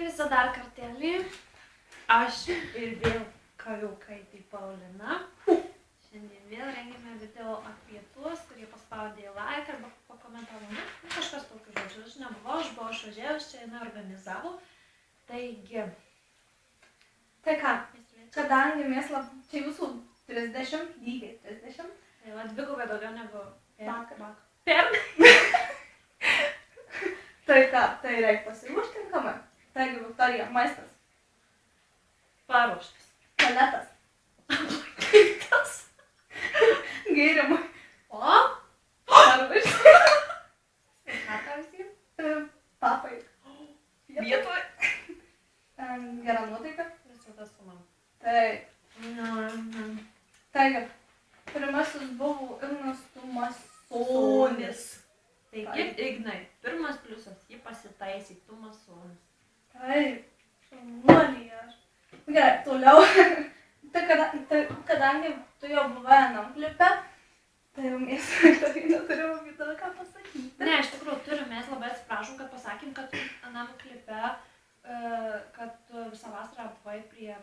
visą dar kartelį. Aš ir vėl Kariukaitė Paulina. Šiandien vėl rengėme video apie tuos, kurie paspaudė like arba pakomentavo. Kažkas tokiu žodžiu. Aš nebuvau, aš buvau išvažiavus, čia jinai organizavo. Taigi. Tai ką, kadangi mes čia jūsų 30, lygiai 30. Tai va, dvigubai daugiau negu vakar. Per. Tai ką, tai reikia pasiruošti tinkamai. Taigi, Viktorija, maistas. Paruoštas. Tualetas. Kaitas. Gėrimai. O? Paruošti. Sveikatą visiems. Papai. Vietoj. Gera nuotaika. Visada su man. Taip. Taigi. Taigi, pirmasis buvo Ignas Tumasonis. Taigi, Ignai, pirmas pliusas, jį pasitaisė, tu masonis. Taip, šaunuolį aš. Gerai, toliau. Kadangi tu jau buvai anam klipe, tai jau mes neturėjom apie tave ką pasakyti. Ne, iš tikrųjų turim, mes labai atsiprašom, kad pasakėm, kad anam klipe, kad tu visą vasarą buvai prie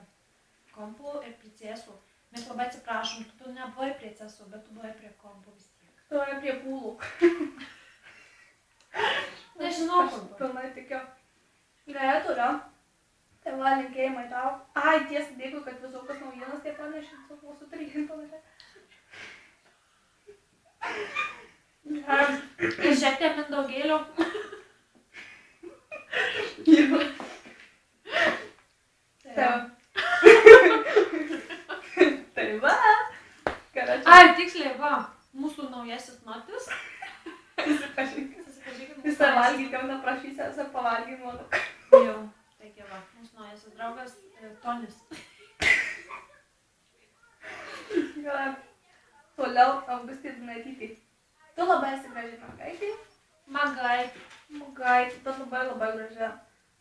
kompų ir prie cėsų. Mes labai atsiprašom, tu nebuvai prie cėsų, bet tu buvai prie kompų vis tiek. Tu buvai prie pūlų. Nežinau, Aš pilnai tikiu. Gerai, turiu. Tai va, linkėjimai tau. Ai, tiesa, dėkui, kad visokios naujienos tie pranešė, su mūsų trygin panašiai. Ir šiek tiek mindaugėlio. Tai va. Ai, tiksliai, va, mūsų naujasis notis. Susipažinkim. Visą valgyti, jau neprašysi, esu pavalgyti nuotrauką. Jau, taigi va, mūsų naujasis draugas Tonis. Gerai. Toliau Augustė Dunaitytė. Tu labai esi graži mergaitė. Magaitė. Magaitė, tu labai graži.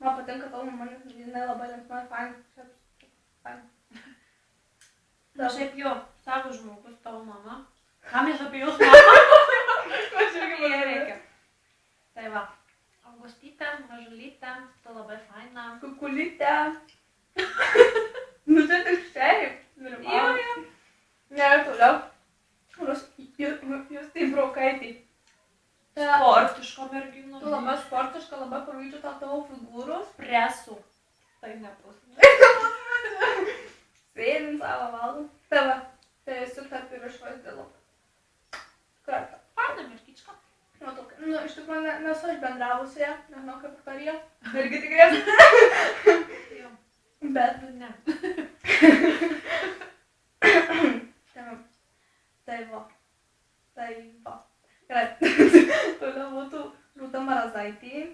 Man patinka tavo mama, nes jinai labai linksma ir fain. Na šiaip jo, savo žmogus, tavo mama. Ką mes apie jūs mamą? Aš irgi Jie reikia. Tai va, Augustytė, mažulytė, tu labai faina. Kukulytė. Nu tai tik šiaip. Jo. Gerai, toliau. Jūs tai Braukaitė. Sportiško mergino. Tu labai sportiška, labai pavydžiu tavo figūros. Presų. Tai nebus. Sėdin savo valgom. Tai va, tai esu tarp ir išvaizdėlu. Kartą. Faina mergička. Nu, iš tikrųjų, nesu aš bendravusi ją, nežinau kaip Viktorija. Irgi tikriausiai. Jo. Bet Ne. Tai va. Gerai. Toliau būtų Rūta Marazaitė.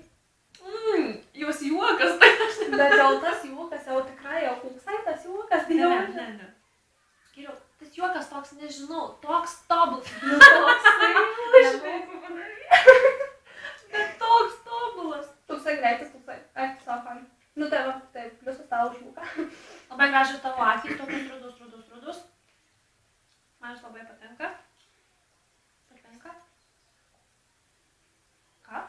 Jos juokas, tai aš ne. Bet jau tas juokas, jau tikrai, jau koksai tas juokas. Ne. Geriau, tas juokas toks, nežinau, toks tobulas. Nu, toksai Bet toks tobulas. Toksai greitas, toksai. Ai, savo fan. Nu tai va, tai pliusas tavo už juoką. Labai gražiai tavo akys, tokius rudus. Man jis labai patinka. Patinka? Ką?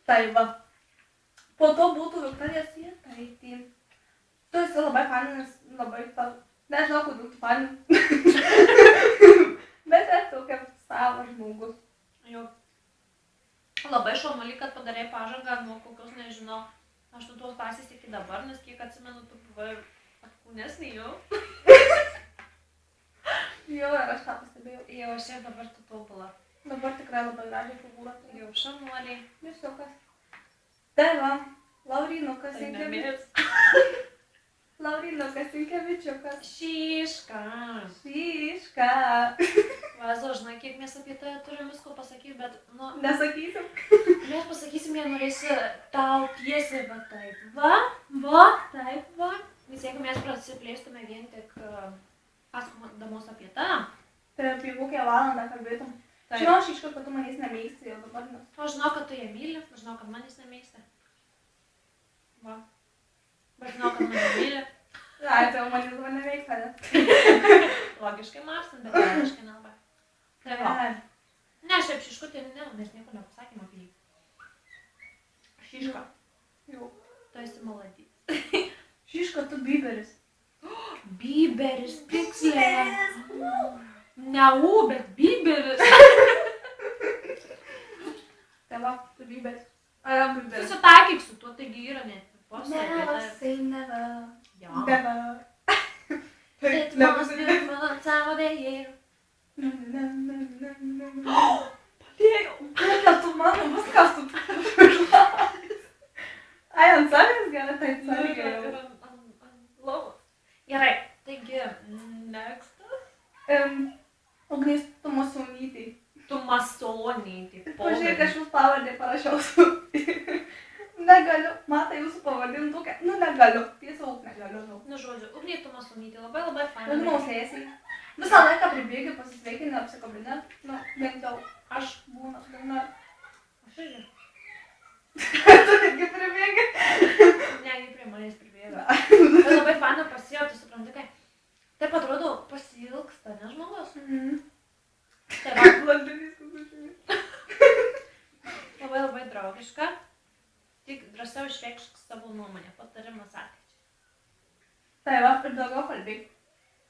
Tai va. Po to būtų Viktorija Sietaitė. Tu esi labai faninis, labai tau... Nežinau, kodėl tu fanin. Bet esi tokia savo žmogus. Jo. Labai šaunuolį, kad padarei pažangą nuo kokios, nežinau, 8 klasės iki dabar, nes kiek atsimenu, tu buvai atkūnesnį jau. Jo, ir aš tą pastebėjau. Jau, aš ir dabar tu tobula. Dabar tikrai labai gražiai figūra. Jau, šaunuoliai. Visokas. Tai va, Laurinukas Tai Sinkevičiukas. Laurinukas Sinkevičiukas. Šiška. Vazo, žinai, kiek mes apie tai turim visko pasakyti, bet, nu... Nesakysim. Mes pasakysim, jei norėsi tau tiesiai, va taip. Taip. Vis jeigu mes prasiplėstume vien tik pasakodamos apie tą. Tai apie kokią valandą kalbėtum. Žinau, aš iškart, kad tu manęs nemėgsti jau dabar, nes... Aš žinau, kad tu ją myli, aš žinau, kad manęs nemėgsti. Va. Bet žinau, kad mane myli. Ai, tai jau manęs dabar nemėgsta, ne? Logiškai mąstant, bet logiškai nelabai. Tai va. Ne, šiaip Šiškutė, ne, mes nieko U, bet Biberis. Tai va, tu Biberis. Ar jau Biberis? Susitaikyk su tuo, taigi yra net. Never say never. Jo. Never. It must be fun time of the year. Padėjau. Kokia tu mano, viskas tu pašlavis. Ai, ant savęs gerai, tai savęs geriau. Lovas. Gerai, taigi, next. Ugnis Tumasonytė. Tu masonytį. Pažiūrėk, aš jūs pavardė parašiau su. Negaliu, matai jūsų pavadintukę. Nu, negaliu. Tiesiog negaliu. Nu, žodžiu, Ugnė Tumasonytė, labai faina. Užmaus ėsiai. Visą laiką pribėgi pasisveikinę, apsikabinę. Nu, bent jau aš būna. Aš irgi. Tu irgi pribėgi? Ne, jį prie manęs pribėga. Tai labai faina pasijau, tu supranti, kai. Taip atrodo, pasilgsta, ne žmogus? Tai va, labai draugiška. Tik drąsiau išreikšk savo nuomonę, patarimas ateičiai. Tai va, ir daugiau kalbėk.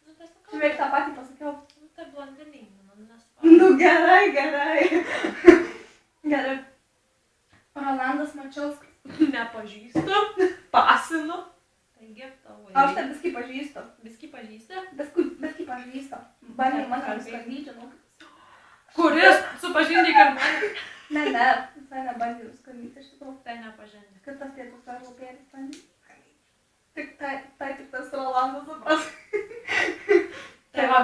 Nu, tai sakau. Šiaip tą patį pasakiau. Nu, tai blondinė, man nesvarbu. Nu, gerai. Gerai. Rolandas Mačiauskas. Nepažįstu, pasinu. Taigi, tavo Aš tai biskį pažįstu. Biskį pažįsti? Biskį pažįstu. Bandė man nuskandyti, žinau. Kuris? Supažindyk ir mane. Ne, visai nebandė nuskandyti, iš tikrųjų. Tai nepažindyk. Kitas tėtus ar lūpėlis bandė. Tik tas Rolandas supras. Tai va.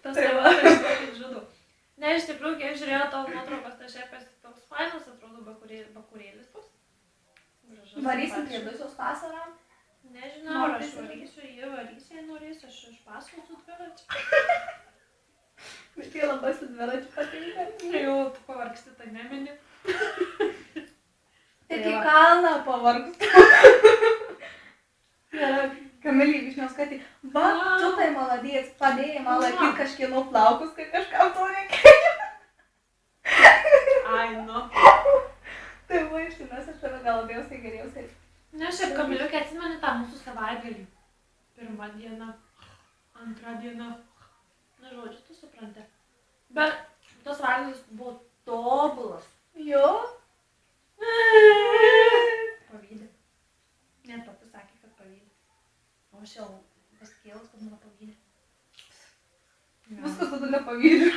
Tas tai va, aš tokį žudu. Ne, iš tikrųjų, kai aš žiūrėjau tavo nuotraukas, tai šiaip esi toks fainas, atrodo, bakurėlis toks. Gražus. Varysim prie dusios vasarą. Nežinau, ar aš varysiu, jie varys, jei norės, aš išpasakau su dviračiu. Bet jie labai su dviračiu patinka. Jau, tu pavargsti, tai nemini. Tik į kalną pavargstu. Gerai, Kamilį Višniauskaitį. Va, tu tai maladės, padėjai man laikyti kažkieno plaukus, kai kažkam to reikėjo. Ai, nu. Tai va, iš tikrųjų, aš tave gal labiausiai geriausiai. Ne, šiaip Kamiliukė atsimeni tą mūsų savaitgalį. Pirma diena, antra diena. Na, žodžiu, tu supranti. Bet tas savaitgalis buvo tobulas. Jo? Pavydė. Net pati sakė, kad pavydė. O aš jau pasikėlus, kad mano pavydė. Viskas tada nepavydžiu.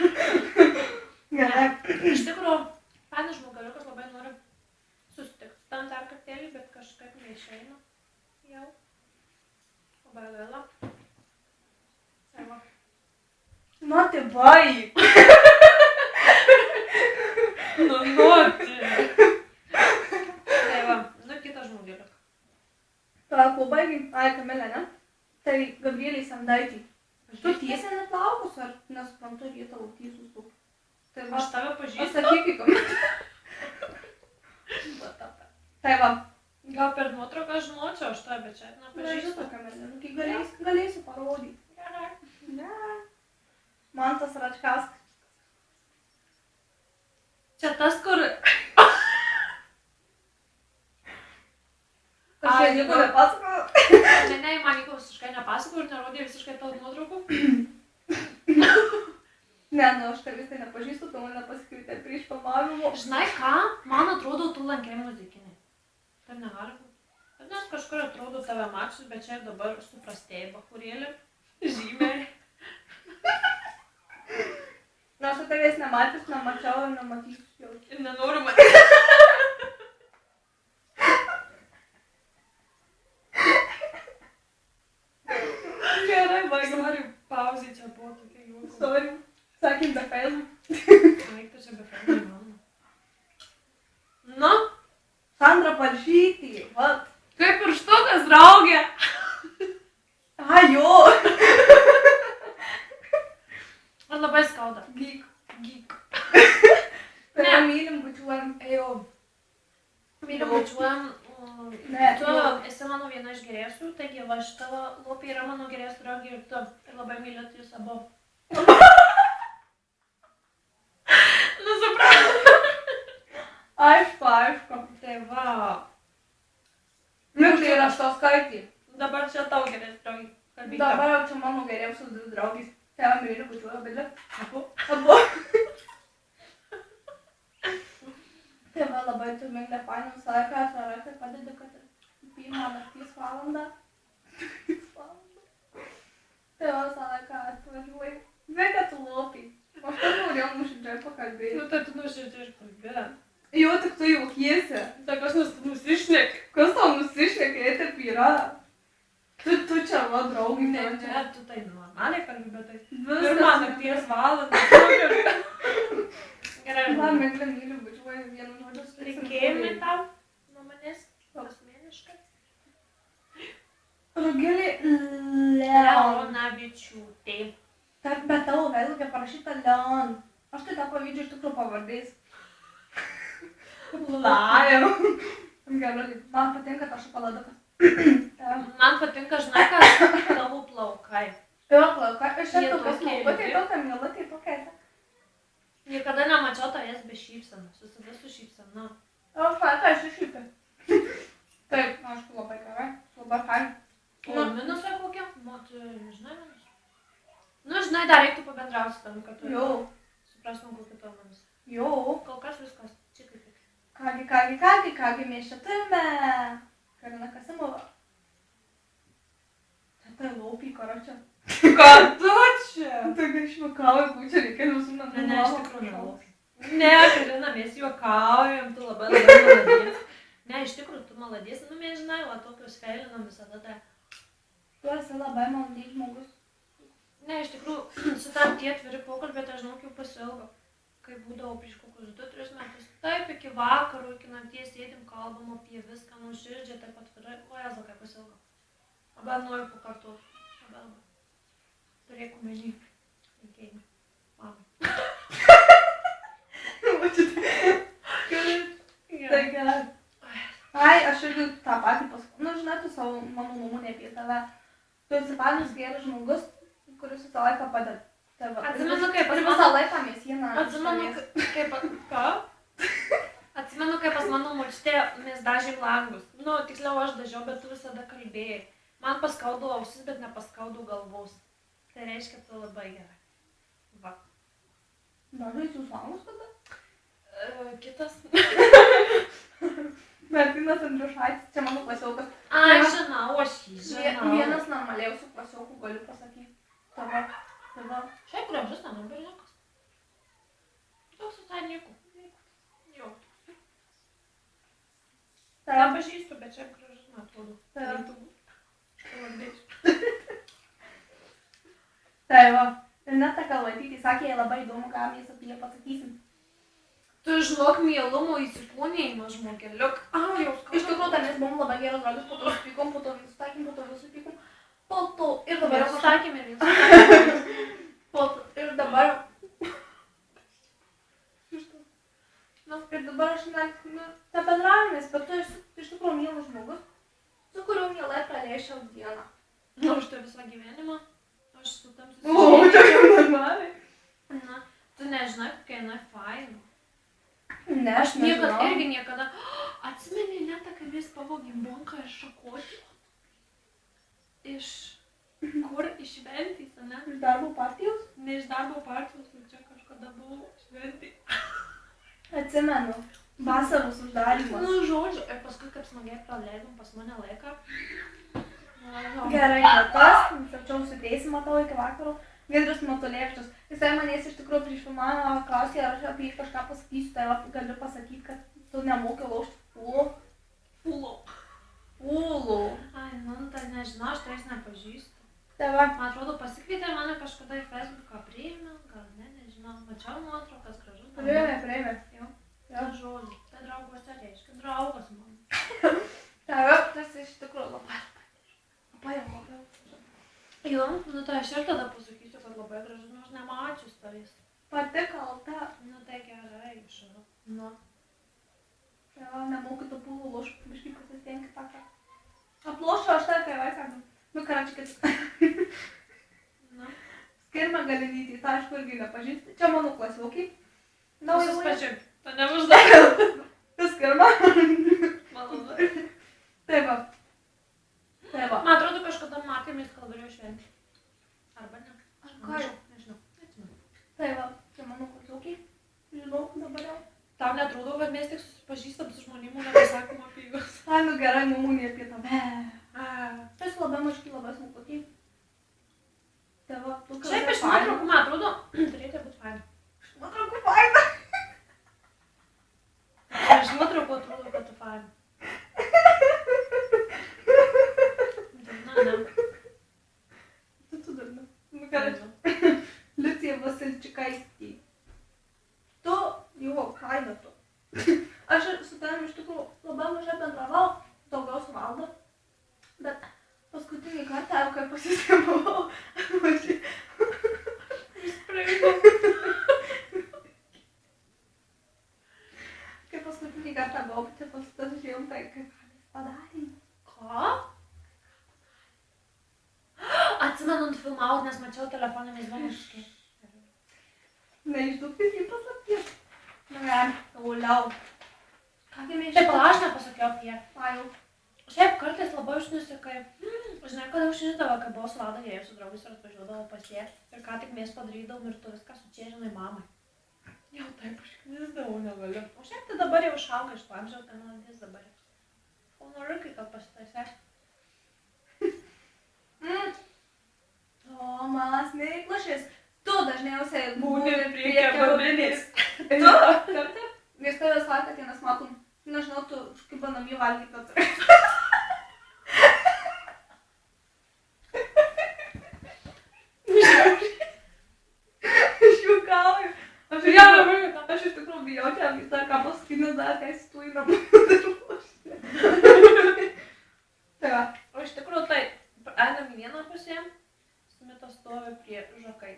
Gerai. Iš tikrųjų, fainas žmogaliukas labai nori susitikti tam dar kartelį, bet kažkaip neišeina jau. Labai gaila. Tai va. Nu, tai baig. Nu, tai. Tai va, nu kitą žmogaliuką. Tai kol baigi, ai, Kamilė, ne? Tai Gabrieliai Sandaitį. Tu tiesiai net plaukus, ar nesuprantu, ar jie tavo tiesus tu? Tai va, Aš tave pažįstu. pasakyk į komentarą. Tai va. Gal per nuotrauką žinočiau, aš tave, bet čia nepažįstu. Nežinau, Kamilė, nu, kai galėsiu parodyti. Gerai. Ne. Mantas Račkauskas. Čia tas, kur... Aš Ai, nieko nu. nepasakojau. Ne, man nieko visiškai nepasakojau ir nerodė visiškai tavo nuotraukų. Ne, nu, aš tavęs tai nepažįstu, tu mane pasikvietė prieš filmavimo. Žinai ką? Man atrodo, tu lankei muzikinį. Taip negali būti. Bet nes kažkur atrodo tave mačius, bet čia ir dabar suprastėjai bakurėlį. Žymiai. Nu, aš tavęs nemačius, nemačiau ir nematysiu jau. Ir nenoriu matyti. Gerai, baigi. Sorry, pauzė čia buvo tokia juoka. Sorry. Sakėm be Facebook. Eik tu čia be filmų įmanoma. Nu? Sandra Palšytė, vat. Kaip pirštukas, draugė. Ai, jo. Man labai skauda. Gyk. Gyk. Tai mylim, bučiuojam. Ejau. Myliu bučiuojam. Ne, Tu jo. esi mano viena iš geriausių, taigi va šitavo lopė yra mano geriausia draugė ir tu. Ir labai myliu jūs abu. Nu, suprantu. Aišku, aišku. Tai va. Miglė Račkauskaitė. Dabar čia tau geriausia draugė. kalbėti. Dabar jau čia mano geriausios du draugės. Tėvą myliu, bučiuoju, bet Abu. Tėvą labai turminga faina, visą laiką atvarai, kad padedi, kad ir pirmą nakties valandą. Tėvą visą laiką atvažiuoju. Veikia tu lopiai. Aš tai norėjau nuoširdžiai pakalbėti. Nu, tai tu nuoširdžiai ir kalbėjai. Jo, tik tu juokiesi. Tai kas nusišneki? Kas tau nusišnekė, taip yra? Tu čia va, draugai. Ne, tu tai normaliai kalbi, bet tai Viskas. pirmą nakties valandą. Gerai, Man myliu, myliu, bučiuoju vienu žodžiu. Linkėjimai tau nuo manęs asmeniškai. Rugilė Leonavičiūtė. Bet tavo veidlaukė parašyta Leon. Aš tai tą pavydžiu iš tikrųjų pavardės. Lion. Gerai, man patinka ta šokoladukas. Man patinka, žinai, kad tavo plaukai. Jo, plaukai. Aš Jie čia tokia tokie smulkutė, ilgi. tokia mielutė, tokia. Niekada nemačiau tavęs be šypsenos. Visada su šypsena. O, faina, aš išypė. Taip, aišku, labai gerai. Labai faina. O minusai kokie? Tu nežinai minusai? Nu, žinai, dar reiktų pabendrauti su tam, kad tu Jo. suprastum, kokie tavo minusai. Jo. Kol kas viskas. Čia kaip tik. Kągi, mes čia turime. Karina Kasimova. Tai laupiai, karočią. Ką tu čia? Tokia švakauja, būčia, reikia visų namų. Ne, iš tikrųjų nelaukiu. Ne, Karina, mes juokaujam, tu labai maladės. Ne, iš tikrųjų, tu maladės. Nu, mes žinai, va, tokius feilinam visada tai. Tu esi labai malonus žmogus. Ne, iš tikrųjų, su tam tie atviri pokalbė, tai žinau, jau pasiilgo. Kai būdavo prieš kokius 2-3 metus. Taip, iki vakaro, iki nakties sėdim, kalbam apie viską, nuoširdžiai, taip atvirai. O, Jezu, kaip pasiilgo. Arba noriu pakartoti. Arba. Turėk omeny. Linkėjimai. Mamai. Tai gerai. Ai, aš irgi tą patį pasakau. Nu, žinai, tu savo mano nuomonę apie tave. Tu esi panis geras žmogus, kuris visą laiką padeda. Atsimenu, kaip pas Ir mano... visą laiką mes vieną. Atsimenu, kaip... Ką? Atsimenu, kaip pas mano močiutė mes dažėm langus. Nu, tiksliau aš dažiau, bet tu visada kalbėjai. Man paskaudavo ausis, bet nepaskaudavo galvos. Tai reiškia, tu labai gerai. Va. Dažais jūs langus tada? Kitas. Mertinas Andriušaitis, čia mano klasiokas. Ai, žinau, aš jį žinau. Vienas normaliausių klasiokų galiu pasakyti. Tavo. Šiaip gražus, ten berniukas. Toks visai nieko. Jo. Tai Pažįstu, bet šiaip gražus, man atrodo. Tai va. Renata Kalvaitytė sakė, jai labai įdomu, ką mes apie ją pasakysim. Tu žinok, mielumo įsikūnėjimą žmogeliuk. Jau skauda. Iš tikrųjų, tai mes buvom labai geros draugės, po to supykom, po to susitaikėm, po to vėl supykom. Po to ir dabar jau Sakėme ir vėl. po to ir dabar. Ir dabar aš nebendravimės, bet tu esi iš tikrųjų mielas žmogus, su kuriuo mielai praleisčiau dieną. Nu, už tai visą gyvenimą. Aš su tam O, čia kaip normaliai. Na, tu nežinai, kokia jinai faina. Ne, Aš niekada, irgi niekada. Atsimeni, netą, kai mes pavogėm bonką iš šakotį. Iš... Kur? Iš Ventės, ne? Iš darbo partijos? Ne iš darbo partijos, bet čia kažkada buvau šventė. Atsimenu. Vasaros uždarymas. Nu, žodžiu, ir paskui kaip smagiai praleidom pas mane laiką. Gerai, tas, tačiau sudėsim matau iki vakaro. Giedrius Matulėvičius. Jisai manęs iš tikrųjų prieš filmavimą klausė, ar aš apie jį kažką pasakysiu, tai galiu pasakyti, kad tu nemoki laužti pūlų. Ai, nu, tai nežinau, aš tai jis nepažįstu. Tai va. Man atrodo, pasikvietė mane kažkada į Facebooką priėmė, gal ne, nežinau. Mačiau nuotraukas gražus. Priėmė. Jau. Tai žodžiu. Tai draugas tai reiškia. Draugas man. Tai va, tas iš tikrųjų labai. Jo, nu tai aš ir tada pasakysiu, kad labai gražus, nu aš nemačius tavęs. Pati kalta. Nu tai gerai, išau. Nu. Tai va, nemoku tų pūlų laužti, biškai pasistengi tą ką. Aplošiu aš tą, kai vaiką. Nu, karačikis. Nu. Skirma Galinytė, tą aišku irgi nepažįsti. Čia mano klasiokai. Susipažink. Tu neuždavė. Tu skirma. Malonu. Taip va. Tai va. Man atrodo, kažkada matėmės Kalvarijos šventė. Arba ne. Aš ką jau? Nežinau. Neatsimenu. Tai va, čia mano kursiokai. Žinau, dabar jau. Tau netrodo, kad mes tik susipažįstam su žmonėm, nepasakom apie juos. Ai, nu gerai, mamūnė apie tave. Šiaip Tas labai mažki, labai smulkutį. Tai va, tu iš nuotraukų, man atrodo, turėtų būti faina. Iš nuotraukų faina. Iš nuotraukų atrodo, kad tu faina. Na. Tu durna. Nu gerai. Liucija Vasilčikaitė. Tu jau kaina tu. Aš su tavim iš tikrųjų labai mažai bendravau, daugiau su Valda. Bet paskutinį kartą, jau kai pasisėmavau, mažai. Kai paskutinį kartą buvau, tai pasižiūrėjom, tai kaip padarė. Ką? Atsimenu, filmavot, nes mačiau telefoną, mes visiškai. Neišdūkit jį paslapties. Nu, toliau. Kągi mes Taip, aš nepasakiau apie. Pajau. Šiaip kartais labai užnisikai. Žinai, kada užnidavo, kai buvo su Valda, jie su draugais ir atvažiuodavo pas jie. Ir ką tik mes padarydavom ir tu viską sučėžinai mamai. Jau taip užknisdavau, negaliu. O šiaip tai dabar jau išauga iš to amžiaus, tai man vis dabar. O noriu, kai kad pasitaisė. Tomas Neiklušis. Tu dažniausiai Būni prie kebabinės. Tu? Kartą? Mes tave sakė, kai mes matom. Nežinau, tu kaip banami valgyti atrai. Aš juokauju. Aš iš tikrųjų bijau čia visą ką pasakyti, nes dar kai tu į namų ruošti. Tai va. O iš tikrųjų tai, einam į vieną pusę, Smita stovi prie žakai.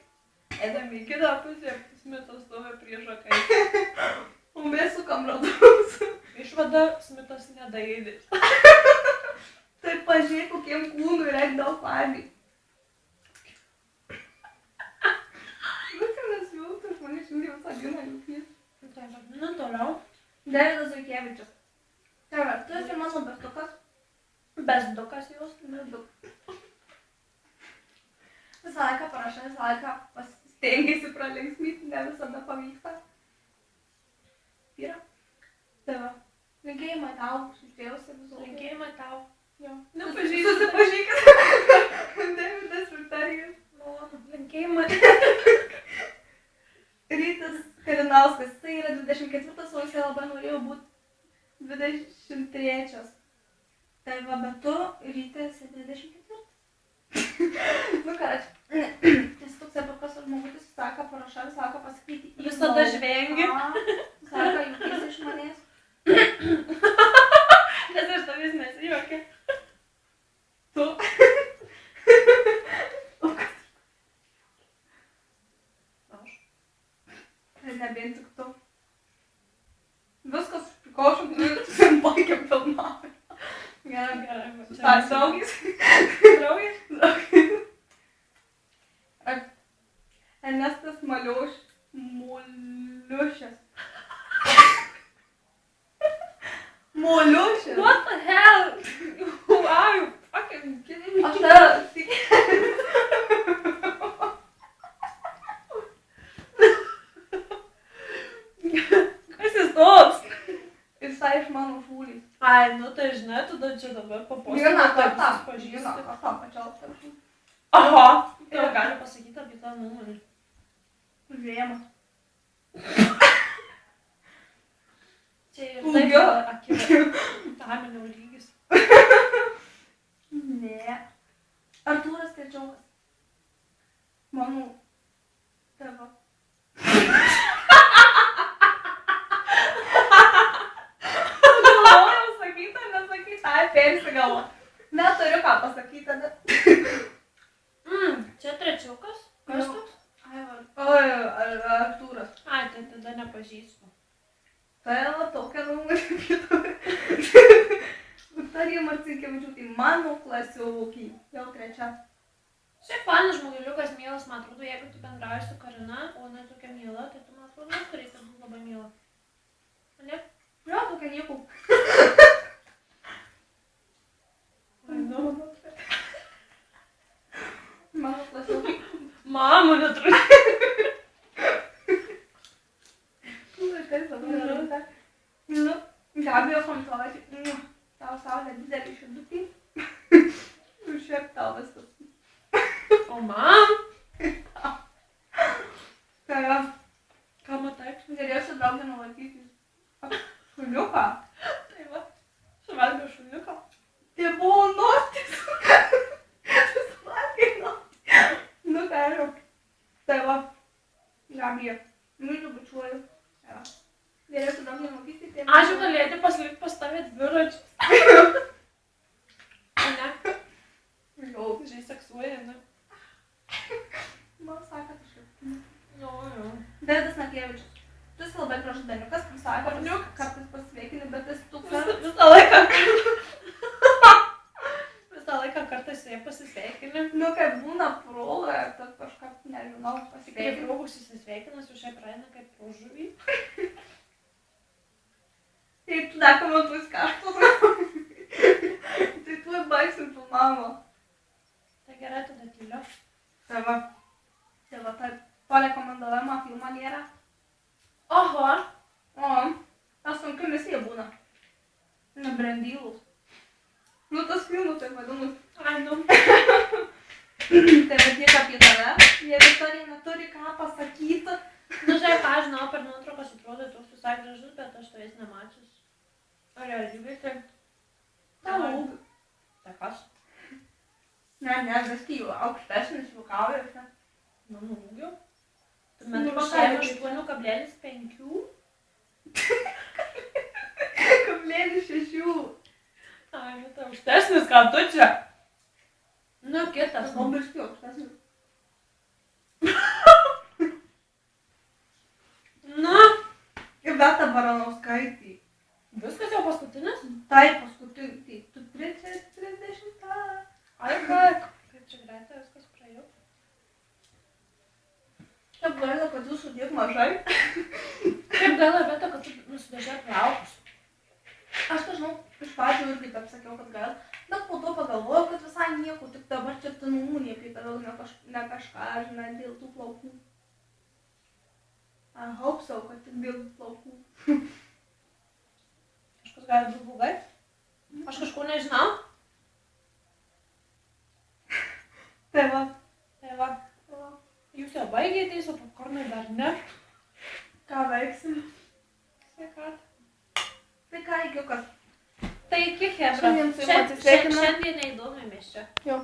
Einam į kitą pusę, Smita stovi prie žakai. O mes sukam ratus. Išvada, Smitas nedaėdė. Tai pažiūrėk, kokiem kūnui reikia daug laimį. Viskas viltas, man išjungia visą dieną jūkės. Tai va, nu toliau. Davidas Zuikevičius. Tai va, tu esi mano bestukas. Besdukas jos. Besduk. Visą laiką parašai, visą laiką stengiasi pralinksmyti, ne visada pavyksta. Yra. Tai va. Linkėjimai tau, išdėjusi visų. Linkėjimai tau. Jo. Susipažįkit. Davidas Viktorijas. Linkėjimai. Rytis Karinauskas. Tai yra 24, o jis labai norėjo būti 23. Tai va, bet tu Rytis 24. Nu ką, jis toks paprastas žmogutis, sako, parašai, sako pasakyti. Visada žvengi. Sako, jūkės iš manęs. Nes aš tavęs nesijuokiu. Tu. Aš. Tai nebent tik tu. Viskas priklauso, tu baigėm filmavimą. Gerai. Tai draugis. Draugis? Ernestas Moliušas. Moliušas. What the hell? Who are you fucking kidding me? Aš tave Kas jis toks? Jisai iš mano šūlys. Ai, nu tai žinai, tu dar čia dabar papostinai. Vieną kartą pačiau taršau. Aha, tai gali pasakyti apie tą nuomonę. Žvėjama. Čia ir taip akivaizdžiai lygis. Ne. Artūras Trečiokas. Manau. Tavo. Galvojau sakyti, nesakyti. Ai, persigalvo. Neturiu ką pasakyti tada. Čia Trečiukas? Kas toks? Oi, Artūras. Ai, tai tada nepažįstu. Tai yra tokia nuomonė kitoj. Viktorija Marcinkevičiūtė, mano klasiokė. Jau trečia. Šiaip fanas žmogeliukas mielas, man atrodo, jeigu tu bendrauji su Karina, o ne tokia miela, tai tu, man atrodo, turėsi būti labai miela. Ne? Jo, tokia nieko. Nu. Gabija komentuoja, tau saulė didelį širdutį. Ir šiaip tau viskas. O man? Tai va, Ką matai? geriausia draugė numatyti. Šuniuką. Tai va. Suvalgiau šuniuką. Tai buvo notis. Suvalgiai notis. Nu, tai jau. Tai va, Gabija. Myliu bučiuoju. Tai va. Geriausia draugė numatyti. Aš jau galėti pasilikti pas tave dviračius. Ne? Jau. Žinai, seksuoja, ne? Man sako kažkaip. Jo. Davidas Nakievičius. Tu esi labai gražus daniukas, kaip sako, Berniukas. kartais pasveikini, bet esi toks. Visą laiką. Visą laiką kartais su jie pasisveikini. Nu, kaip būna proga, ir tad kažką, nežinau, Kaip pasveikini. draugus įsisveikinas, jau šiai praeina kaip pro žuvį. Tai tu dar komentuosi kažkas. Tai tu baigsim filmavimo. Tai gerai, tada tyliu. Tai va, tai parekomenduojama filmą nėra. Oho. O, tas sunkiu misija būna. Nebrandylus. Nu, tas filmas taip vadinus. Ai, nu. Tai va tiek apie tave. Jie Viktorija neturi ką pasakyti. Nu, žinai, ką aš žinau, per nuotraukas atrodo toks visai gražus, bet aš to jis nemačius. Ar realybėj tai? Tavo ūgiu. Tai kas? Ne, viskai jau aukštesnis, jau kaujasi. Mano ūgio? Tu Nu, metu pakalbėk. pašėmė 8,5. Kablėlis 6. Ai, nu tai aukštesnis, ką tu čia? Nu, kitas. Tas mobilis aukštesnis. Nu. Ir Beta Baranauskaitė. Viskas jau paskutinis? Tai paskutinį. Tu 30. Ai, kaip? Kaip čia greitai viskas praėjau? Kaip gaila, kad jūsų tiek mažai. Kaip gaila, bet kad tu nusidažė plaukus. Aš žinau, iš pradžių irgi taip sakiau, kad gaila. Bet po to pagalvojau, kad visai nieko, tik dabar čia ta nuomonė apie tave ne kažką, žinai, dėl tų plaukų. I hope so, kad tik dėl plaukų. Kažkas gali būti blogai? Aš kažko nežinau? Tai va. Tai va. Jūs jau baigėte, su popkornai dar ne. Ką veiksim? Sveikatą. Tai ką, ikiukas. Tai iki hebra. Šiandien su jumis atsisveikinam. Šiandien neįdomimės čia. Jo.